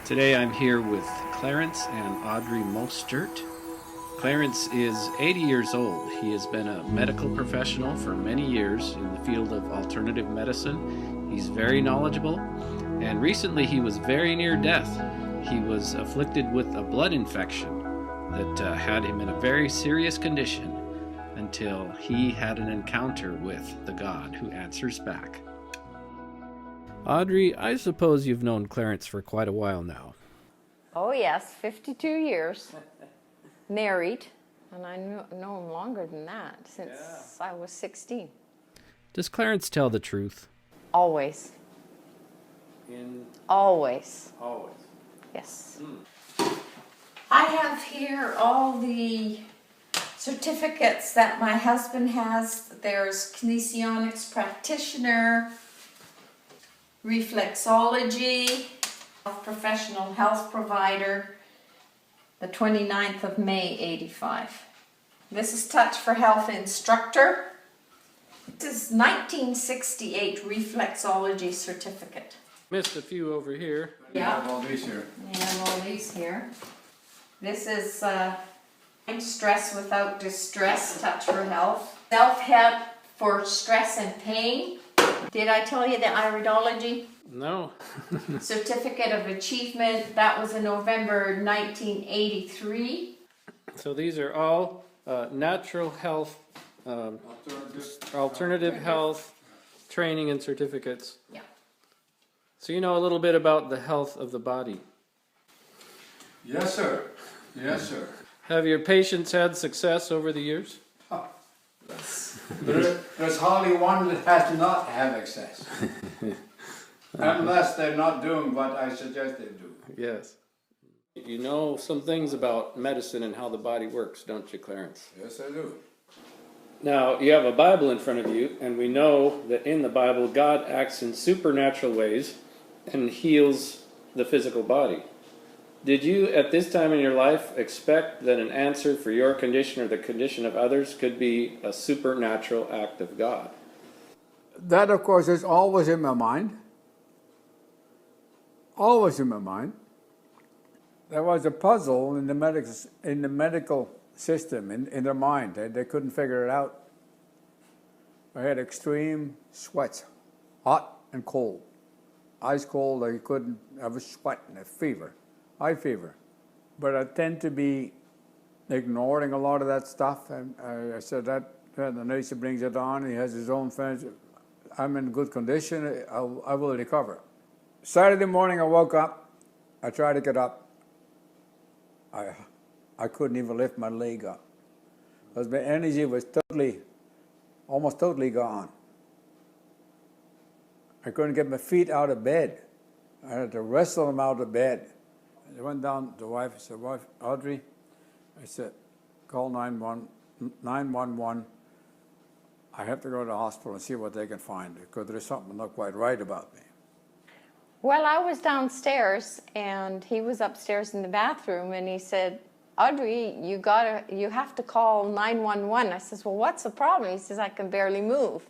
Today I'm here with Clarence and Audrey Mostert. Clarence is 80 years old. He has been a medical professional for many years in the field of alternative medicine. He's very knowledgeable, and recently he was very near death. He was afflicted with a blood infection that had him in a very serious condition until he had an encounter with the God who answers back. Audrey, I suppose you've known Clarence for quite a while now. Oh yes, 52 years. Married, and I know him longer than that, since I was 16. Does Clarence tell the truth? Always. Always. Always. Yes. I have here all the certificates that my husband has. There's kinesionics practitioner, reflexology, professional health provider, the 29th of May, 85. This is Touch for Health instructor. This is 1968 reflexology certificate. Missed a few over here. Yeah. All these here. I have all these here. This is Stress Without Distress, Touch for Health. Self-help for stress and pain. Did I tell you the iridology? No. Certificate of Achievement. That was in November 1983. So these are all natural health, alternative health training and certificates. Yeah. So you know a little bit about the health of the body. Yes, sir. Yes, sir. Have your patients had success over the years? There's hardly one that has not have access. Unless they're not doing what I suggest they do. Yes. You know some things about medicine and how the body works, don't you, Clarence? Yes, I do. Now, you have a Bible in front of you, and we know that in the Bible, God acts in supernatural ways and heals the physical body. Did you, at this time in your life, expect that an answer for your condition or the condition of others could be a supernatural act of God? That, of course, is always in my mind. Always in my mind. There was a puzzle in the medical system, in their mind. They couldn't figure it out. I had extreme sweats, hot and cold. Ice cold, I was sweating, a fever, high fever. But I tend to be ignoring a lot of that stuff. And I said that the nurse brings it on, he has his own friends. I'm in good condition, I will recover. Saturday morning I woke up, I tried to get up. I couldn't even lift my leg up. Because my energy was almost totally gone. I couldn't get my feet out of bed. I had to wrestle them out of bed. I went down to the wife, I said, "Wife, Audrey," I said, "call 911. I have to go to the hospital and see what they can find, because there's something not quite right about me." Well, I was downstairs, and he was upstairs in the bathroom, and he said, "Audrey, you have to call 911. I says, "Well, what's the problem?" He says, "I can barely move."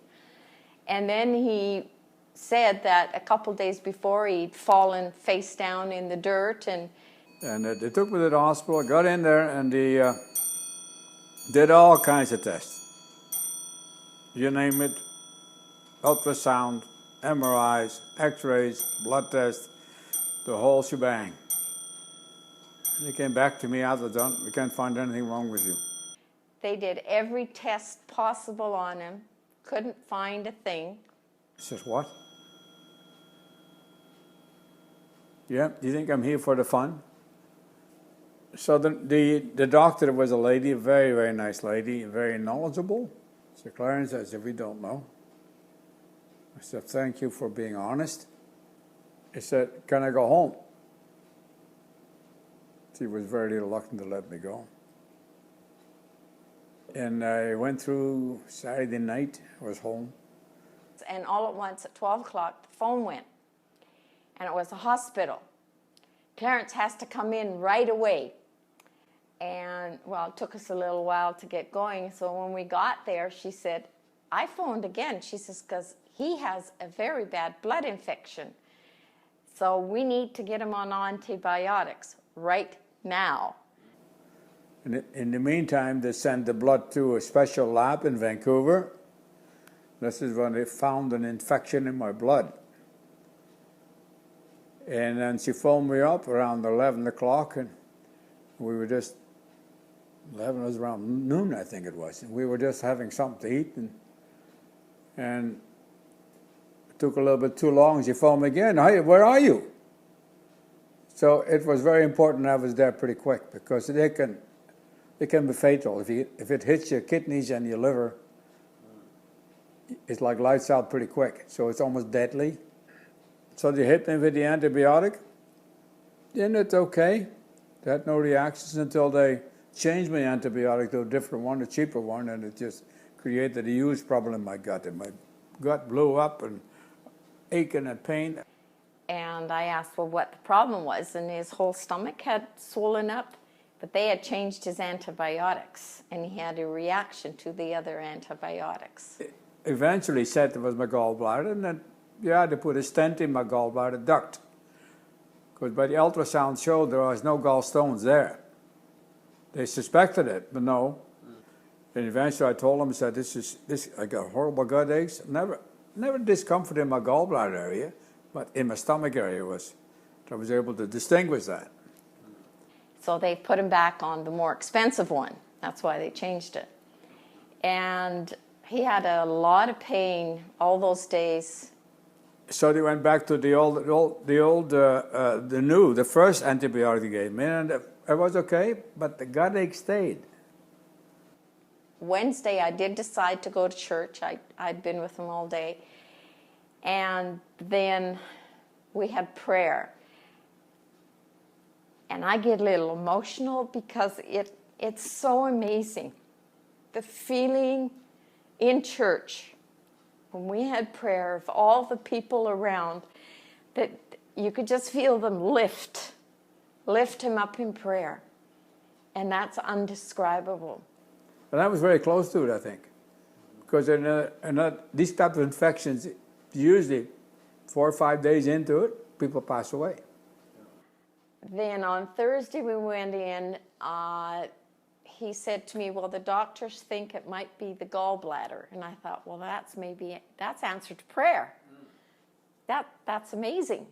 And then he said that a couple days before he'd fallen face down in the dirt. And they took me to the hospital, got in there, and they did all kinds of tests. You name it, ultrasound, MRIs, X-rays, blood tests, the whole shebang. They came back to me after done, "We can't find anything wrong with you." they did every test possible on him, couldn't find a thing. I said, "What? Yeah, you think I'm here for the fun?" So the doctor was a lady, a very, very nice lady, very knowledgeable. So Clarence, I said, "We don't know." I said, "Thank you for being honest." He said, "Can I go home?" She was very reluctant to let me go. And I went through Saturday night, I was home. And all at once at 12 o'clock, the phone went. And it was a hospital. Clarence has to come in right away. And, well, it took us a little while to get going. So when we got there, she said, I phoned again. She says, because he has a very bad blood infection. So we need to get him on antibiotics right now. In the meantime, they sent the blood to a special lab in Vancouver. This is when they found an infection in my blood. And then she phoned me up around 11 o'clock, and we were just, 11 was around noon, I think it was. And we were just having something to eat, and it took a little bit too long. She phoned me again, "Hey, where are you?" So it was very important I was there pretty quick, because they can be fatal. If it hits your kidneys and your liver, it's like lights out pretty quick. So it's almost deadly. So they hit me with the antibiotic. Then it's okay. They had no reactions until they changed my antibiotic to a different one, a cheaper one, and it just created a huge problem in my gut. And my gut blew up and aching and pain. And I asked, well, what the problem was, and his whole stomach had swollen up, but they had changed his antibiotics, and he had a reaction to the other antibiotics. Eventually said it was my gallbladder, and then you had to put a stent in my gallbladder duct, because by the ultrasound showed there was no gallstones there. They suspected it, but no. And eventually I told them, I said, this I got horrible gut aches. Never discomfort in my gallbladder area, but in my stomach area I was able to distinguish that. So they put him back on the more expensive one. That's why they changed it. And he had a lot of pain all those days. So they went back to the first antibiotic they gave me, and it was okay, but the gut ache stayed. Wednesday, I did decide to go to church. I'd been with him all day. And then we had prayer. And I get a little emotional because it's so amazing. The feeling in church when we had prayer of all the people around, that you could just feel them lift him up in prayer. And that's undescribable. And I was very close to it, I think. Because these type of infections, usually 4 or 5 days into it, people pass away. Then on Thursday we went in, he said to me, well, the doctors think it might be the gallbladder. And I thought, well, that's answered to prayer. That's amazing.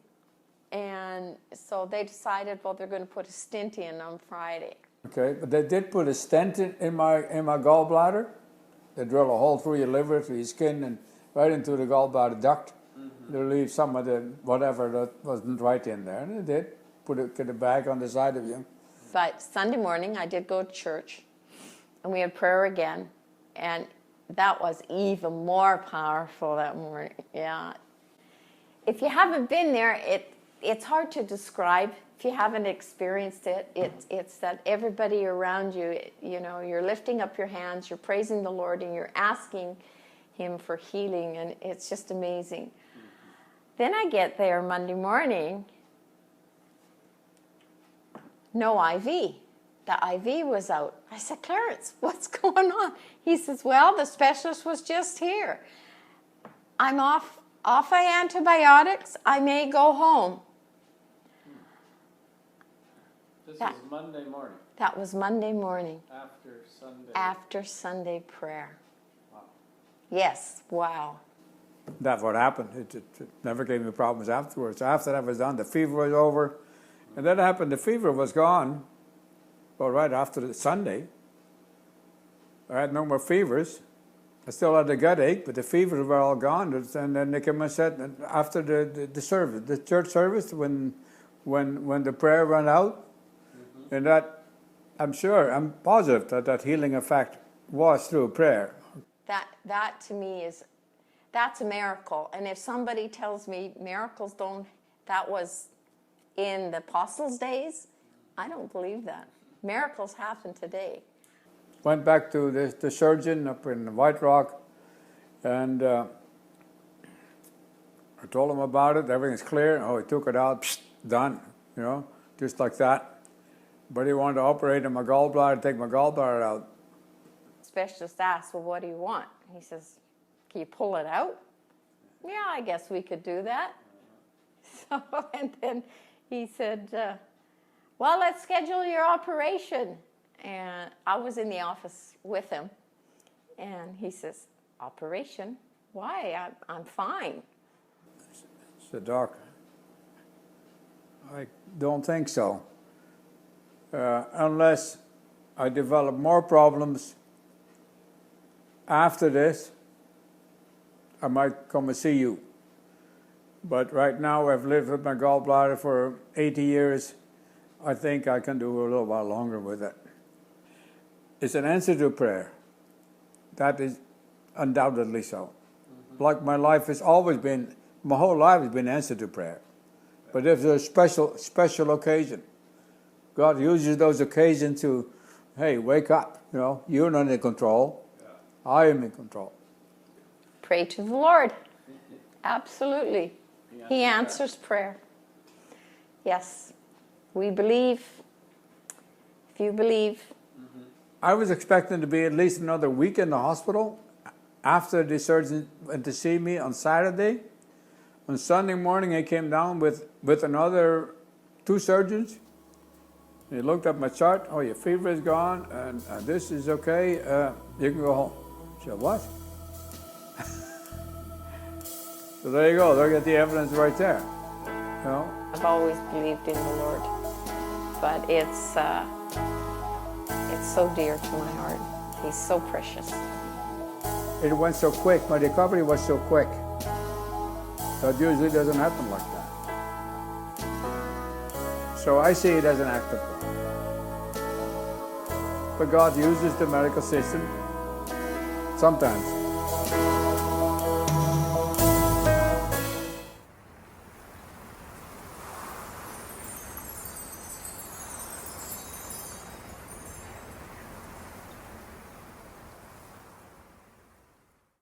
And so they decided, well, they're going to put a stent in on Friday. Okay, but they did put a stent in my gallbladder. They drill a hole through your liver, through your skin, and right into the gallbladder duct. They leave some of the whatever that wasn't right in there, and they did get a bag on the side of you. But Sunday morning, I did go to church, and we had prayer again, and that was even more powerful that morning. Yeah. If you haven't been there, it's hard to describe. If you haven't experienced it, it's that everybody around you, you're lifting up your hands, you're praising the Lord, and you're asking Him for healing, and it's just amazing. Then I get there Monday morning, no IV. The IV was out. I said, Clarence, what's going on? He says, well, the specialist was just here. I'm off of antibiotics. I may go home. This was Monday morning. That was Monday morning. After Sunday prayer. Wow. Yes, wow. That's what happened. It never gave me problems afterwards. After that was done, the fever was over. And then it happened, the fever was gone. Well, right after the Sunday. I had no more fevers. I still had the gut ache, but the fevers were all gone. And then they came and said, after the service, the church service, when the prayer ran out, and that, I'm positive that healing effect was through prayer. That to me that's a miracle. And if somebody tells me miracles that was in the apostles' days, I don't believe that. Miracles happen today. Went back to the surgeon up in White Rock, and I told him about it. Everything's clear. Oh, he took it out. Psst, done. Just like that. But he wanted to operate on my gallbladder, take my gallbladder out. Specialist asked, well, what do you want? He says, can you pull it out? Yeah, I guess we could do that. So, and then he said, well, let's schedule your operation. And I was in the office with him. And he says, operation? Why? I'm fine. I said, Doc, I don't think so. Unless I develop more problems after this, I might come and see you. But right now, I've lived with my gallbladder for 80 years. I think I can do a little while longer with it. It's an answer to prayer. That is undoubtedly so. Like my life has always been, my whole life has been answered to prayer. But if there's a special occasion, God uses those occasions to, hey, wake up. You know, you're not in control. I am in control. Pray to the Lord. Absolutely. He answers prayer. Yes. We believe. If you believe. I was expecting to be at least another week in the hospital after the surgeon went to see me on Saturday. On Sunday morning, he came down with another 2 surgeons. He looked at my chart. Oh, your fever is gone, and this is okay. You can go home. I said, what? So there you go. Look at the evidence right there. You know? I've always believed in the Lord, but it's so dear to my heart. He's so precious. It went so quick. My recovery was so quick. That usually doesn't happen like that. So I see it as an act of God. But God uses the medical system sometimes.